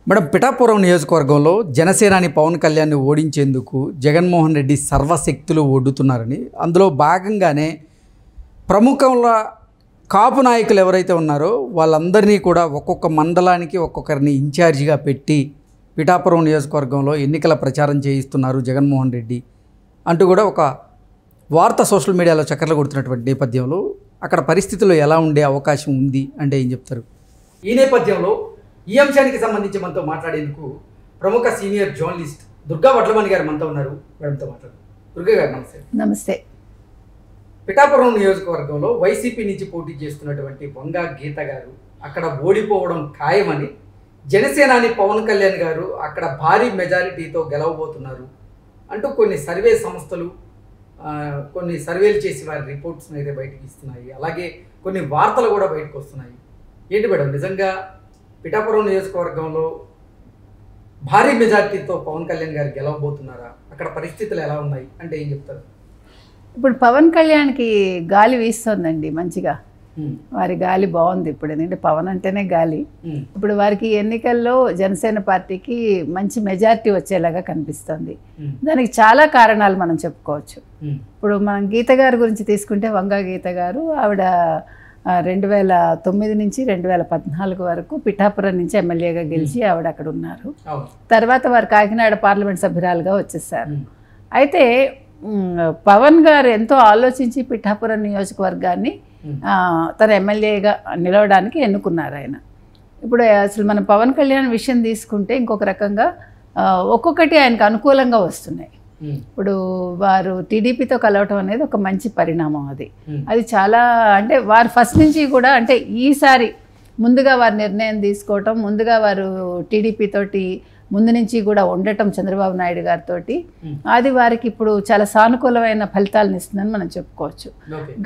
Madam, Pithapuram నియోజకవర్గంలో జనసేనాని పవన్ కళ్యాణ్ని ఓడించేందుకు జగన్మోహన్ రెడ్డి సర్వశక్తులు ఒడ్డుతున్నారని, అందులో భాగంగానే ప్రముఖంల కాపు నాయకులు ఎవరైతే ఉన్నారో వాళ్ళందరినీ కూడా ఒక్కొక్క మండలానికి ఒక్కొక్కరిని ఇన్ఛార్జిగా పెట్టి పిఠాపురం నియోజకవర్గంలో ఎన్నికల ప్రచారం చేయిస్తున్నారు జగన్మోహన్ రెడ్డి అంటూ కూడా ఒక వార్త సోషల్ మీడియాలో చక్కర్లు కొడుతున్నటువంటి నేపథ్యంలో అక్కడ పరిస్థితులు ఎలా ఉండే అవకాశం ఉంది అంటే ఏం చెప్తారు? ఈ నేపథ్యంలో ఈ అంశానికి సంబంధించి మనతో మాట్లాడేందుకు ప్రముఖ సీనియర్ జర్నలిస్ట్ దుర్గా వడ్లమణి గారు మనతో ఉన్నారు. మేడంతో మాట్లాడు. దుర్గా గారు నమస్తే. నమస్తే. పిఠాపురం నియోజకవర్గంలో వైసీపీ నుంచి పోటీ చేస్తున్నటువంటి వంగా గీత గారు అక్కడ ఓడిపోవడం ఖాయమని, జనసేనాని పవన్ కళ్యాణ్ గారు అక్కడ భారీ మెజారిటీతో గెలవబోతున్నారు అంటూ కొన్ని సర్వే సంస్థలు కొన్ని సర్వేలు చేసి వారి రిపోర్ట్స్ని అయితే బయటకు ఇస్తున్నాయి. అలాగే కొన్ని వార్తలు కూడా బయటకు వస్తున్నాయి. ఏంటి మేడం, నిజంగా పిఠాపురం నియోజకవర్గంలో భారీ మెజార్టీతో పవన్ కళ్యాణ్ గారు గెలవబోతున్నారా? అక్కడ పరిస్థితులు ఎలా ఉన్నాయి అంటే ఏం చెప్తారు? ఇప్పుడు పవన్ కళ్యాణ్కి గాలి వీస్తోందండి మంచిగా. వారి గాలి బాగుంది ఇప్పుడు, ఎందుకంటే పవన్ అంటేనే గాలి. ఇప్పుడు వారికి ఎన్నికల్లో జనసేన పార్టీకి మంచి మెజారిటీ వచ్చేలాగా కనిపిస్తుంది. దానికి చాలా కారణాలు మనం చెప్పుకోవచ్చు. ఇప్పుడు మనం గీత గారి గురించి తీసుకుంటే, వంగా గీత గారు ఆవిడ 2009 నుంచి 2014 వరకు పిఠాపురం నుంచి ఎమ్మెల్యేగా గెలిచి ఆవిడ అక్కడ ఉన్నారు. తర్వాత వారు కాకినాడ పార్లమెంట్ సభ్యురాలుగా వచ్చేసారు. అయితే పవన్ గారు ఎంతో ఆలోచించి పిఠాపురం నియోజకవర్గాన్ని తన ఎమ్మెల్యేగా నిలవడానికి ఎన్నుకున్నారు ఆయన. ఇప్పుడు అసలు మనం పవన్ కళ్యాణ్ విషయం తీసుకుంటే ఇంకొక రకంగా ఒక్కొక్కటి ఆయనకు అనుకూలంగా వస్తున్నాయి. ఇప్పుడు వారు టీడీపీతో కలవటం అనేది ఒక మంచి పరిణామం. అది చాలా, అంటే వారు ఫస్ట్ నుంచి కూడా, అంటే ఈసారి ముందుగా వారు నిర్ణయం తీసుకోవటం, ముందుగా వారు టీడీపీ తోటి ముందు నుంచి కూడా ఉండటం చంద్రబాబు నాయుడు గారితో, అది వారికి ఇప్పుడు చాలా సానుకూలమైన ఫలితాలను ఇస్తుందని మనం చెప్పుకోవచ్చు.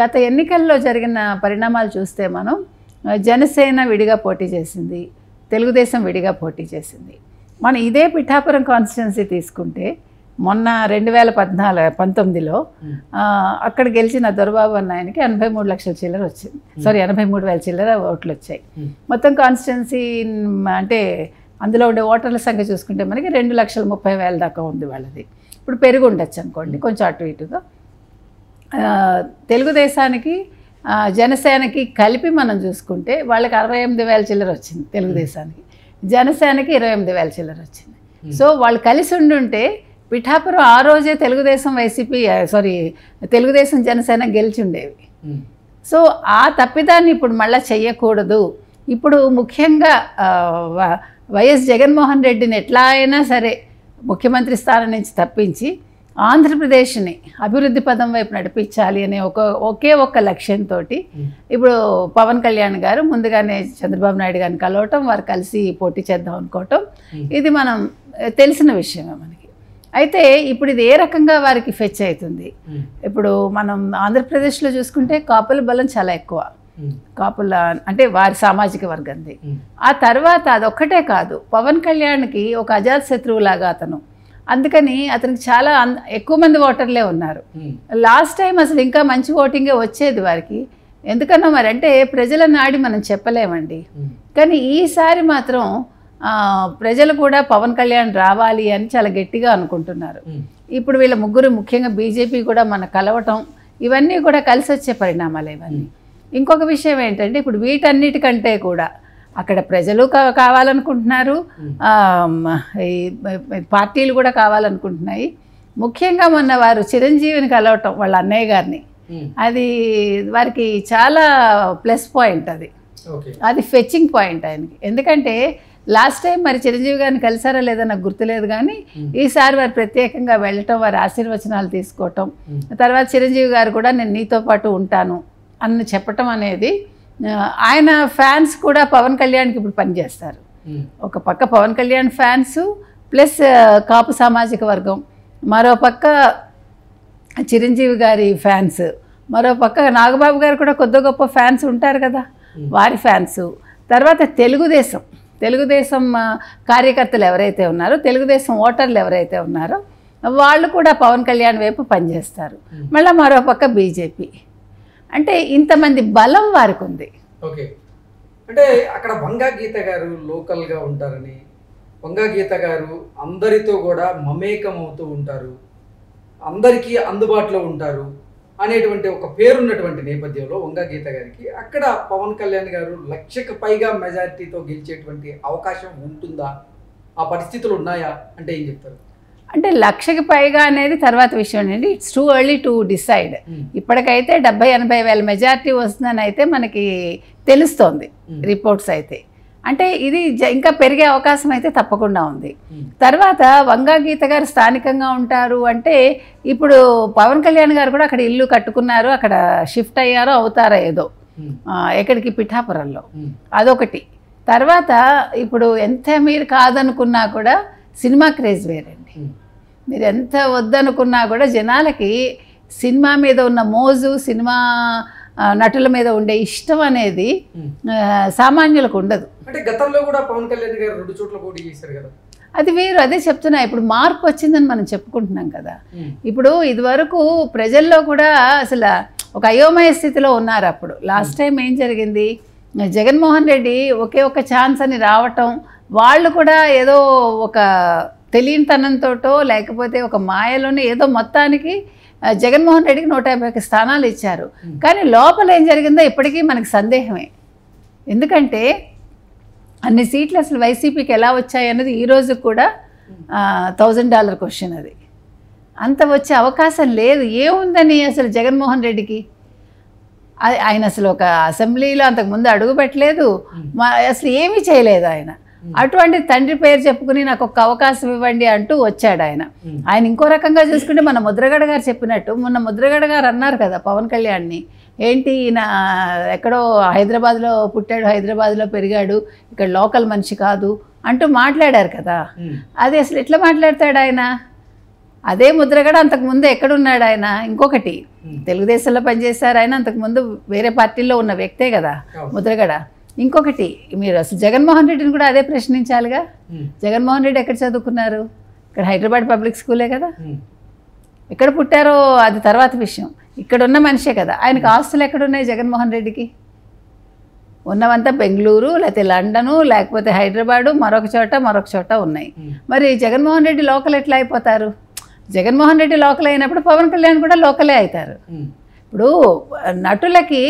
గత ఎన్నికల్లో జరిగిన పరిణామాలు చూస్తే మనం జనసేన విడిగా పోటీ చేసింది, తెలుగుదేశం విడిగా పోటీ చేసింది. మనం ఇదే పిఠాపురం కాన్స్టిట్యున్సీ తీసుకుంటే మొన్న 2019లో అక్కడ గెలిచిన దొరబాబు అన్న ఆయనకి 83 లక్షల చిల్లర వచ్చింది. 83,000 చిల్లర ఓట్లు వచ్చాయి. మొత్తం కాన్స్టిట్యున్సీ అంటే అందులో ఉండే ఓటర్ల సంఖ్య చూసుకుంటే మనకి 2,30,000 దాకా ఉంది వాళ్ళది. ఇప్పుడు పెరుగు ఉండొచ్చు అనుకోండి కొంచెం అటు ఇటుగా. తెలుగుదేశానికి జనసేనకి కలిపి మనం చూసుకుంటే వాళ్ళకి 68,000 చిల్లర వచ్చింది తెలుగుదేశానికి, జనసేనకి 28,000 చిల్లర వచ్చింది. సో వాళ్ళు కలిసి ఉండుంటే పిఠాపురం ఆ రోజే తెలుగుదేశం జనసేన గెలిచి ఉండేవి. సో ఆ తప్పిదాన్ని ఇప్పుడు మళ్ళీ చెయ్యకూడదు. ఇప్పుడు ముఖ్యంగా వైఎస్ జగన్మోహన్ రెడ్డిని ఎట్లా అయినా సరే ముఖ్యమంత్రి స్థానం నుంచి తప్పించి ఆంధ్రప్రదేశ్ని అభివృద్ధి పదం వైపు నడిపించాలి అనే ఒకే ఒక్క లక్ష్యంతో ఇప్పుడు పవన్ కళ్యాణ్ గారు ముందుగానే చంద్రబాబు నాయుడు గారిని కలవటం, వారు కలిసి పోటీ చేద్దాం అనుకోవటం, ఇది మనం తెలిసిన విషయమే మనకి. అయితే ఇప్పుడు ఇది ఏ రకంగా వారికి ఫెచ్ అవుతుంది? ఇప్పుడు మనం ఆంధ్రప్రదేశ్లో చూసుకుంటే కాపుల బలం చాలా ఎక్కువ. కాపుల అంటే వారి సామాజిక వర్గంది. ఆ తర్వాత అదొక్కటే కాదు, పవన్ కళ్యాణ్కి ఒక అజాత్ శత్రువులాగా అతను, అందుకని అతనికి చాలా ఎక్కువ మంది ఓటర్లే ఉన్నారు. లాస్ట్ టైం అసలు ఇంకా మంచి ఓటింగే వచ్చేది వారికి. ఎందుకన్నా మరి అంటే ప్రజల నాడి మనం చెప్పలేమండి. కానీ ఈసారి మాత్రం ప్రజలు కూడా పవన్ కళ్యాణ్ రావాలి అని చాలా గట్టిగా అనుకుంటున్నారు. ఇప్పుడు వీళ్ళ ముగ్గురు, ముఖ్యంగా బీజేపీ కూడా మన కలవటం, ఇవన్నీ కూడా కలిసి వచ్చే పరిణామాలు ఇవన్నీ. ఇంకొక విషయం ఏంటంటే, ఇప్పుడు వీటన్నిటికంటే కూడా అక్కడ ప్రజలు కావాలనుకుంటున్నారు, పార్టీలు కూడా కావాలనుకుంటున్నాయి. ముఖ్యంగా మొన్న వారు చిరంజీవిని కలవటం, వాళ్ళ అన్నయ్య గారిని, అది వారికి చాలా ప్లస్ పాయింట్. అది ఫెచ్చింగ్ పాయింట్ ఆయనకి. ఎందుకంటే లాస్ట్ టైం మరి చిరంజీవి గారిని కలిసారా లేదా నాకు గుర్తులేదు, కానీ ఈసారి వారు ప్రత్యేకంగా వెళ్ళటం, వారి ఆశీర్వచనాలు తీసుకోవటం, తర్వాత చిరంజీవి గారు కూడా నేను నీతో పాటు ఉంటాను అని చెప్పటం అనేది, ఆయన ఫ్యాన్స్ కూడా పవన్ కళ్యాణ్కి ఇప్పుడు పనిచేస్తారు. ఒక పక్క పవన్ కళ్యాణ్ ఫ్యాన్స్ ప్లస్ కాపు సామాజిక వర్గం, మరో పక్క చిరంజీవి గారి ఫ్యాన్స్, మరో పక్క నాగబాబు గారు కూడా కొద్ది గొప్ప ఫ్యాన్స్ ఉంటారు కదా, వారి ఫ్యాన్స్, తర్వాత తెలుగుదేశం కార్యకర్తలు ఎవరైతే ఉన్నారో, తెలుగుదేశం ఓటర్లు ఎవరైతే ఉన్నారో వాళ్ళు కూడా పవన్ కళ్యాణ్ వైపు పనిచేస్తారు. మళ్ళీ మరో పక్క బీజేపీ. అంటే ఇంతమంది బలం వారికి ఉంది. ఓకే, అంటే అక్కడ వంగా గీత గారు లోకల్గా ఉంటారని వంగా గీత గారు అందరితో కూడా మమేకం అవుతూ ఉంటారు, అందరికీ అందుబాటులో ఉంటారు అనేటువంటి ఒక పేరున్నటువంటి నేపథ్యంలో వంగా గీత గారికి అక్కడ పవన్ కళ్యాణ్ గారు 1,00,000కు పైగా మెజారిటీతో గెలిచేటువంటి అవకాశం ఉంటుందా, ఆ పరిస్థితులు ఉన్నాయా అంటే ఏం చెప్తారు? అంటే 1,00,000కి పైగా అనేది తర్వాత విషయం అండి. It's too early to decide. ఇప్పటికైతే 70-80 వేల మెజారిటీ వస్తుందని అయితే మనకి తెలుస్తోంది రిపోర్ట్స్ అయితే. అంటే ఇది ఇంకా పెరిగే అవకాశం అయితే తప్పకుండా ఉంది. తర్వాత వంగా గీత గారు స్థానికంగా ఉంటారు అంటే ఇప్పుడు పవన్ కళ్యాణ్ గారు కూడా అక్కడ ఇల్లు కట్టుకున్నారు, అక్కడ షిఫ్ట్ అయ్యారో అవుతారో ఏదో, ఎక్కడికి పిఠాపురంలో, అదొకటి. తర్వాత ఇప్పుడు ఎంత మీరు కాదనుకున్నా కూడా సినిమా క్రేజ్ వేరండి. మీరు ఎంత వద్దనుకున్నా కూడా జనాలకి సినిమా మీద ఉన్న మోజు, సినిమా నటుల మీద ఉండే ఇష్టం అనేది సామాన్యులకు ఉండదు. అంటే గతంలో కూడా పవన్ కళ్యాణ్ గారు 2 చోట్ల పోటీ చేశారు కదా, అది వేరు. అదే చెప్తున్నా, ఇప్పుడు మార్పు వచ్చిందని మనం చెప్పుకుంటున్నాం కదా. ఇప్పుడు ఇదివరకు ప్రజల్లో కూడా అసలు ఒక అయోమయ స్థితిలో ఉన్నారు. అప్పుడు లాస్ట్ టైం ఏం జరిగింది, జగన్మోహన్ రెడ్డి ఒకే ఒక ఛాన్స్ అని రావటం, వాళ్ళు కూడా ఏదో ఒక తెలియనితనంతోటో లేకపోతే ఒక మాయలోనే ఏదో మొత్తానికి జగన్మోహన్ రెడ్డికి 150 స్థానాలు ఇచ్చారు. కానీ లోపల ఏం జరిగిందో ఇప్పటికీ మనకి సందేహమే. ఎందుకంటే అన్ని సీట్లు అసలు వైసీపీకి ఎలా వచ్చాయి అన్నది ఈరోజు కూడా $1,000 క్వశ్చన్. అది అంత వచ్చే అవకాశం లేదు. ఏముందని అసలు జగన్మోహన్ రెడ్డికి? ఆయన అసలు ఒక అసెంబ్లీలో అంతకుముందు అడుగు పెట్టలేదు, అసలు ఏమీ చేయలేదు ఆయన. అటువంటి తండ్రి పేరు చెప్పుకుని నాకు ఒక అవకాశం ఇవ్వండి అంటూ వచ్చాడు ఆయన. ఆయన ఇంకో రకంగా చూసుకుంటే మన ముద్రగడ గారు చెప్పినట్టు, మొన్న ముద్రగడ గారు అన్నారు కదా పవన్ కళ్యాణ్ని, ఏంటి ఈయన ఎక్కడో హైదరాబాద్లో పుట్టాడు, హైదరాబాద్లో పెరిగాడు, ఇక్కడ లోకల్ మనిషి కాదు అంటూ మాట్లాడారు కదా. అది అసలు ఎట్లా మాట్లాడతాడు ఆయన? అదే ముద్రగడ అంతకుముందు ఎక్కడున్నాడు ఆయన? ఇంకొకటి, తెలుగుదేశంలో పనిచేశారు ఆయన, అంతకుముందు వేరే పార్టీల్లో ఉన్న వ్యక్తే కదా ముద్రగడ. ఇంకొకటి, మీరు అసలు జగన్మోహన్ రెడ్డిని కూడా అదే ప్రశ్నించాలిగా. జగన్మోహన్ రెడ్డి ఎక్కడ చదువుకున్నారు? ఇక్కడ హైదరాబాద్ పబ్లిక్ స్కూలే కదా. ఎక్కడ పుట్టారో అది తర్వాత విషయం, ఇక్కడ ఉన్న మనిషే కదా. ఆయనకు ఆస్తులు ఎక్కడున్నాయి జగన్మోహన్ రెడ్డికి? ఉన్నవంతా బెంగళూరు, లేకపోతే లండను, లేకపోతే హైదరాబాదు, మరొక చోట ఉన్నాయి. మరి జగన్మోహన్ రెడ్డి లోకల్ ఎట్లా అయిపోతారు? జగన్మోహన్ రెడ్డి లోకల్ అయినప్పుడు పవన్ కళ్యాణ్ కూడా లోకలే అవుతారు. ఇప్పుడు నటులకి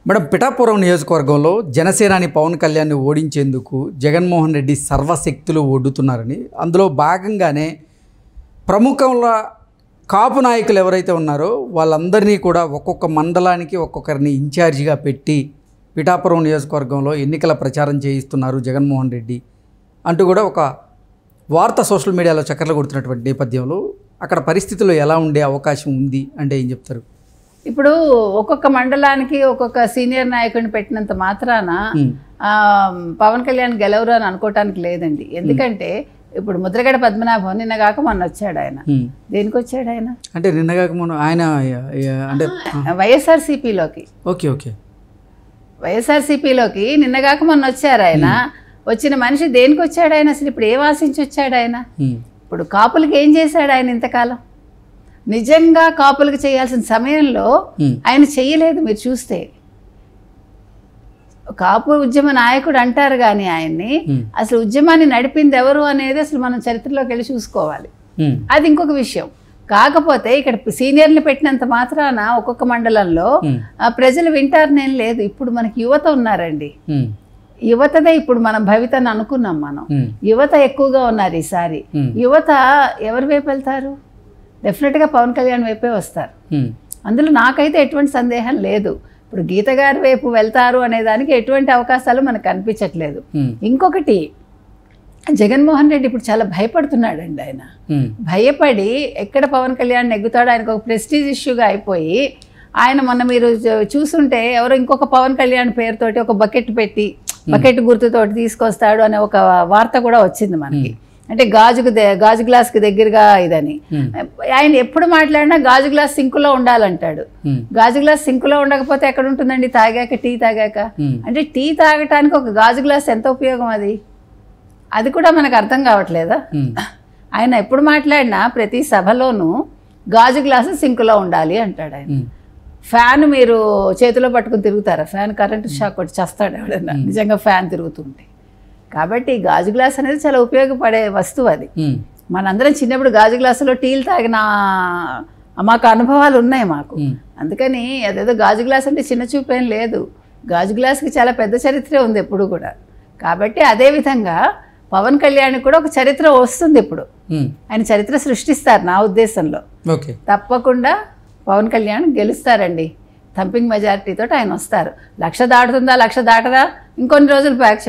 మేడం, పిఠాపురం నియోజకవర్గంలో జనసేనాని పవన్ కళ్యాణ్ని ఓడించేందుకు జగన్మోహన్ రెడ్డి సర్వశక్తులు ఒడ్డుతున్నారని, అందులో భాగంగానే ప్రముఖంల కాపు నాయకులు ఎవరైతే ఉన్నారో వాళ్ళందరినీ కూడా ఒక్కొక్క మండలానికి ఒక్కొక్కరిని ఇన్ఛార్జిగా పెట్టి పిఠాపురం నియోజకవర్గంలో ఎన్నికల ప్రచారం చేయిస్తున్నారు జగన్మోహన్ రెడ్డి అంటూ కూడా ఒక వార్త సోషల్ మీడియాలో చక్కర్లు కొడుతున్నటువంటి నేపథ్యంలో అక్కడ పరిస్థితులు ఎలా ఉండే అవకాశం ఉంది అంటే ఏం చెప్తారు? ఇప్పుడు ఒక్కొక్క మండలానికి ఒక్కొక్క సీనియర్ నాయకుడిని పెట్టినంత మాత్రాన పవన్ కళ్యాణ్ గెలవరు అని అనుకోవటానికి లేదండి. ఎందుకంటే ఇప్పుడు ముద్రగడ పద్మనాభం నిన్నగాక మొన్న వచ్చాడు. ఆయన దేనికి వచ్చాడు? ఆయన అంటే నిన్నగాక మొన్న ఆయన అంటే వైఎస్ఆర్సీపీలోకి వైఎస్ఆర్సీపీలోకి నిన్నగాక మొన్న వచ్చారు. ఆయన వచ్చిన మనిషి దేనికి వచ్చాడు? ఆయన అసలు ఇప్పుడు ఏం ఆశించి వచ్చాడు? ఆయన ఇప్పుడు కాపులకి ఏం చేశాడు ఆయన ఇంతకాలం? నిజంగా కాపులకు చేయాల్సిన సమయంలో ఆయన చెయ్యలేదు. మీరు చూస్తే కాపు ఉద్యమ నాయకుడు అంటారు కానీ ఆయన్ని అసలు ఉద్యమాన్ని నడిపింది ఎవరు అనేది అసలు మనం చరిత్రలోకి వెళ్ళి చూసుకోవాలి. అది ఇంకొక విషయం. కాకపోతే ఇక్కడ సీనియర్లు పెట్టినంత మాత్రాన ఒక్కొక్క మండలంలో ప్రజలు వింటారనేం లేదు. ఇప్పుడు మనకి యువత ఉన్నారండి, యువతదే ఇప్పుడు మనం భవితని అనుకున్నాం. మనం యువత ఎక్కువగా ఉన్నారు ఈసారి. యువత ఎవరి వైపు వెళ్తారు? డెఫినెట్గా పవన్ కళ్యాణ్ వైపే వస్తారు. అందులో నాకైతే ఎటువంటి సందేహం లేదు. ఇప్పుడు గీత గారి వైపు వెళ్తారు అనే దానికి ఎటువంటి అవకాశాలు మనకు కనిపించట్లేదు. ఇంకొకటి, జగన్మోహన్ రెడ్డి ఇప్పుడు చాలా భయపడుతున్నాడండి. ఆయన భయపడి ఎక్కడ పవన్ కళ్యాణ్ నెగ్గుతాడో ఆయనకు ఒక ప్రెస్టీజ్ ఇష్యూగా అయిపోయి, ఆయన మొన్న మీరు చూస్తుంటే ఎవరో ఇంకొక పవన్ కళ్యాణ్ పేరుతోటి ఒక బకెట్ గుర్తుతోటి తీసుకొస్తాడు అనే ఒక వార్త కూడా వచ్చింది మనకి. అంటే గాజు గ్లాస్కి దగ్గరగా ఇదని. ఆయన ఎప్పుడు మాట్లాడినా గాజు గ్లాస్ సింకులో ఉండాలంటాడు. గాజు గ్లాస్ సింకులో ఉండకపోతే ఎక్కడ ఉంటుందండి? తాగాక, టీ తాగాక. అంటే టీ తాగటానికి ఒక గాజు గ్లాస్ ఎంత ఉపయోగం? అది కూడా మనకు అర్థం కావట్లేదా? ఆయన ఎప్పుడు మాట్లాడినా ప్రతి సభలోనూ గాజు గ్లాసు సింకులో ఉండాలి అంటాడు ఆయన. ఫ్యాన్ మీరు చేతిలో పట్టుకుని తిరుగుతారా? ఫ్యాన్ కరెంటు షాక్ కొట్టి చేస్తాడు ఎవడన్నా నిజంగా ఫ్యాన్ తిరుగుతుంటే. కాబట్టి గాజు గ్లాస్ అనేది చాలా ఉపయోగపడే వస్తువు అది. మనందరం చిన్నప్పుడు గాజు గ్లాసులో టీలు తాగిన మాకు అనుభవాలు ఉన్నాయి మాకు. అందుకని అదేదో గాజు గ్లాస్ అంటే చిన్న చూపేం లేదు. గాజు గ్లాస్కి చాలా పెద్ద చరిత్ర ఉంది ఎప్పుడు కూడా. కాబట్టి అదేవిధంగా పవన్ కళ్యాణ్ కూడా ఒక చరిత్ర వస్తుంది ఇప్పుడు. ఆయన చరిత్ర సృష్టిస్తారు నా ఉద్దేశంలో. తప్పకుండా పవన్ కళ్యాణ్ గెలుస్తారండి. థంపింగ్ మెజారిటీతో ఆయన వస్తారు. 1,00,000 దాటుతుందా 1,00,000 దాటదా ఇంకొన్ని రోజులు బ్యాక్